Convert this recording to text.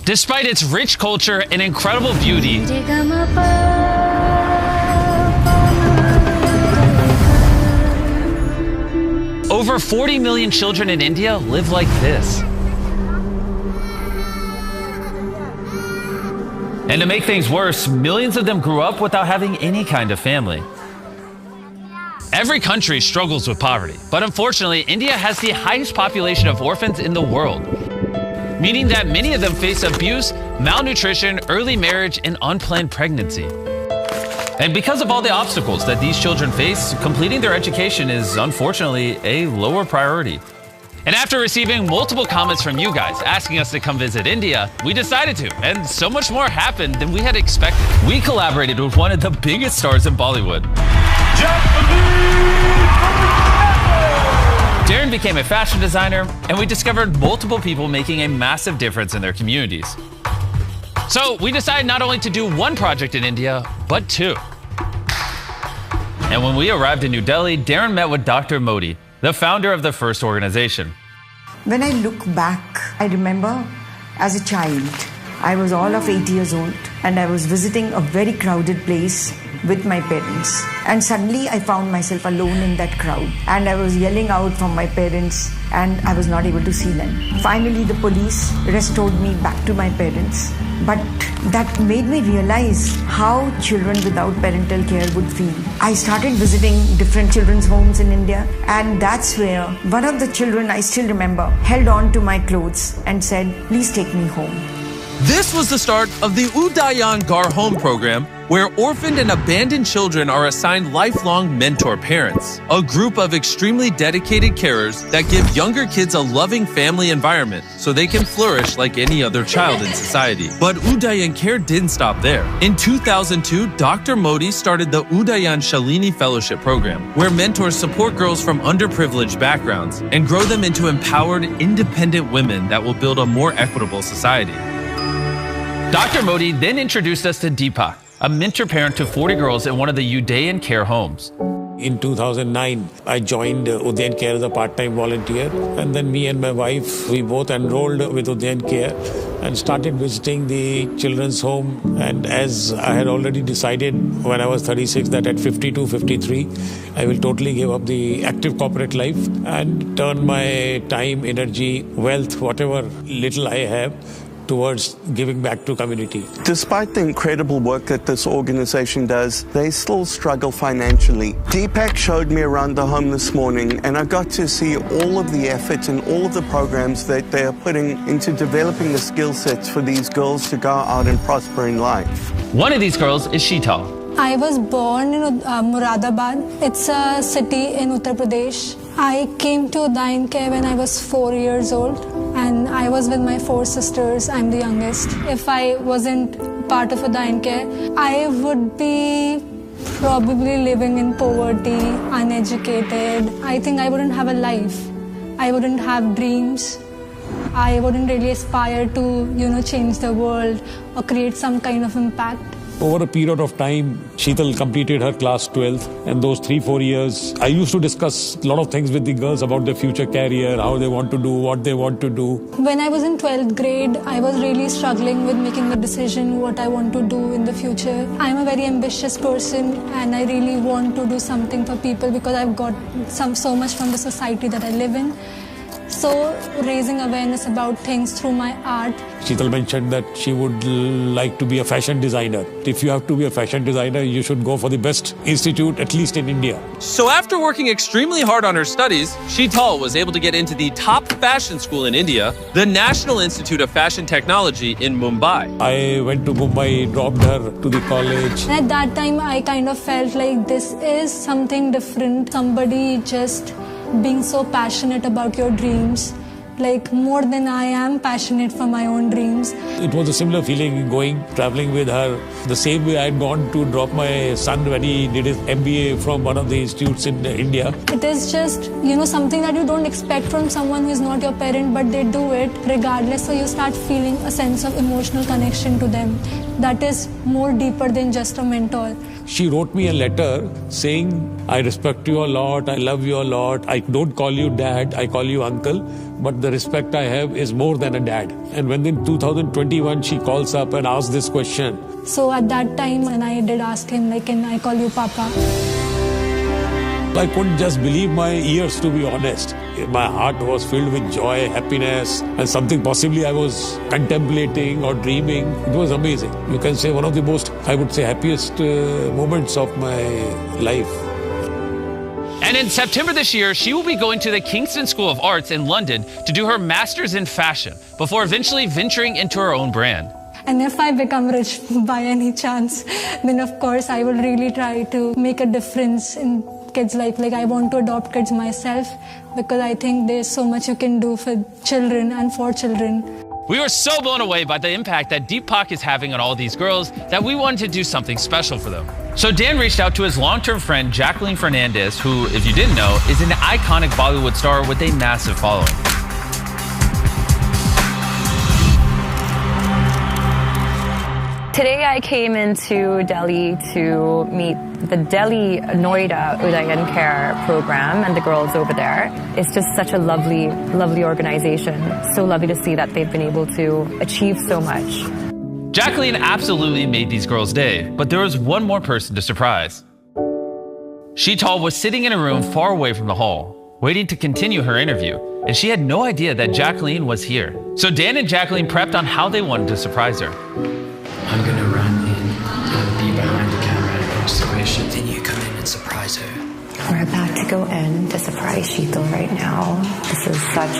Despite its rich culture and incredible beauty, over 40 million children in India live like this. And to make things worse, millions of them grew up without having any kind of family. Every country struggles with poverty, but unfortunately, India has the highest population of orphans in the world, meaning that many of them face abuse, malnutrition, early marriage, and unplanned pregnancy. And because of all the obstacles that these children face, completing their education is unfortunately a lower priority. And after receiving multiple comments from you guys asking us to come visit India, we decided to, and so much more happened than we had expected. We collaborated with one of the biggest stars in Bollywood. Darren became a fashion designer, and we discovered multiple people making a massive difference in their communities. So we decided not only to do one project in India, but two. And when we arrived in New Delhi, Darren met with Dr. Modi, the founder of the first organization. When I look back, I remember as a child, I was all of 8 years old and I was visiting a very crowded place with my parents. And suddenly I found myself alone in that crowd and I was yelling out for my parents and I was not able to see them. Finally, the police restored me back to my parents. But that made me realize how children without parental care would feel. I started visiting different children's homes in India, and that's where one of the children, I still remember, held on to my clothes and said, "Please take me home." This was the start of the Udayan Ghar Home program, where orphaned and abandoned children are assigned lifelong mentor parents, a group of extremely dedicated carers that give younger kids a loving family environment so they can flourish like any other child in society. But Udayan Care didn't stop there. In 2002, Dr. Modi started the Udayan Shalini Fellowship Program, where mentors support girls from underprivileged backgrounds and grow them into empowered, independent women that will build a more equitable society. Dr. Modi then introduced us to Deepak, a mentor parent to 40 girls in one of the Udayan Care homes. In 2009, I joined Udayan Care as a part-time volunteer. And then me and my wife, we both enrolled with Udayan Care and started visiting the children's home. And as I had already decided when I was 36 that at 52, 53, I will totally give up the active corporate life and turn my time, energy, wealth, whatever little I have, towards giving back to community. Despite the incredible work that this organization does, they still struggle financially. Deepak showed me around the home this morning and I got to see all of the effort and all of the programs that they are putting into developing the skill sets for these girls to go out and prosper in life. One of these girls is Sheetal. I was born in Moradabad. It's a city in Uttar Pradesh. I came to Udayan Care when I was 4 years old and I was with my 4 sisters. I'm the youngest. If I wasn't part of Udayan Care, I would be probably living in poverty, uneducated. I think I wouldn't have a life. I wouldn't have dreams. I wouldn't really aspire to, change the world or create some kind of impact. Over a period of time, Sheetal completed her class 12th, and those 3-4 years, I used to discuss a lot of things with the girls about their future career, how they want to do, what they want to do. When I was in 12th grade, I was really struggling with making a decision what I want to do in the future. I'm a very ambitious person and I really want to do something for people because I've got so much from the society that I live in. So raising awareness about things through my art. Sheetal mentioned that she would like to be a fashion designer. If you have to be a fashion designer, you should go for the best institute, at least in India. So after working extremely hard on her studies, Sheetal was able to get into the top fashion school in India, the National Institute of Fashion Technology in Mumbai. I went to Mumbai, dropped her to the college. And at that time, I kind of felt like this is something different. Somebody just being so passionate about your dreams, like more than I am passionate for my own dreams. It was a similar feeling traveling with her. The same way I had gone to drop my son when he did his MBA from one of the institutes in India. It is just, something that you don't expect from someone who is not your parent, but they do it regardless. So you start feeling a sense of emotional connection to them that is more deeper than just a mentor. She wrote me a letter saying, I respect you a lot, I love you a lot, I don't call you dad, I call you uncle, but the respect I have is more than a dad. And when in 2021 she calls up and asks this question. So at that time, when I did ask him, like, can I call you Papa? I couldn't just believe my ears, to be honest. My heart was filled with joy, happiness, and something possibly I was contemplating or dreaming. It was amazing. You can say one of the most, I would say, happiest moments of my life. And in September this year, she will be going to the Kingston School of Arts in London to do her master's in fashion before eventually venturing into her own brand. And if I become rich by any chance, then of course I will really try to make a difference in kids' life. Like, I want to adopt kids myself because I think there's so much you can do for children and for children. We were so blown away by the impact that Deepak is having on all these girls that we wanted to do something special for them. So Dan reached out to his long-term friend, Jacqueline Fernandez, who, if you didn't know, is an iconic Bollywood star with a massive following. Today I came into Delhi to meet the Delhi Noida Udayan Care program and the girls over there. It's just such a lovely, lovely organization. So lovely to see that they've been able to achieve so much. Jacqueline absolutely made these girls' day, but there was one more person to surprise. Sheetal was sitting in a room far away from the hall, waiting to continue her interview, and she had no idea that Jacqueline was here. So Dan and Jacqueline prepped on how they wanted to surprise her. I'm going to run in and be behind the camera and ask the questions, then you come in and surprise her. We're about to go in to surprise Sheetal right now. This is such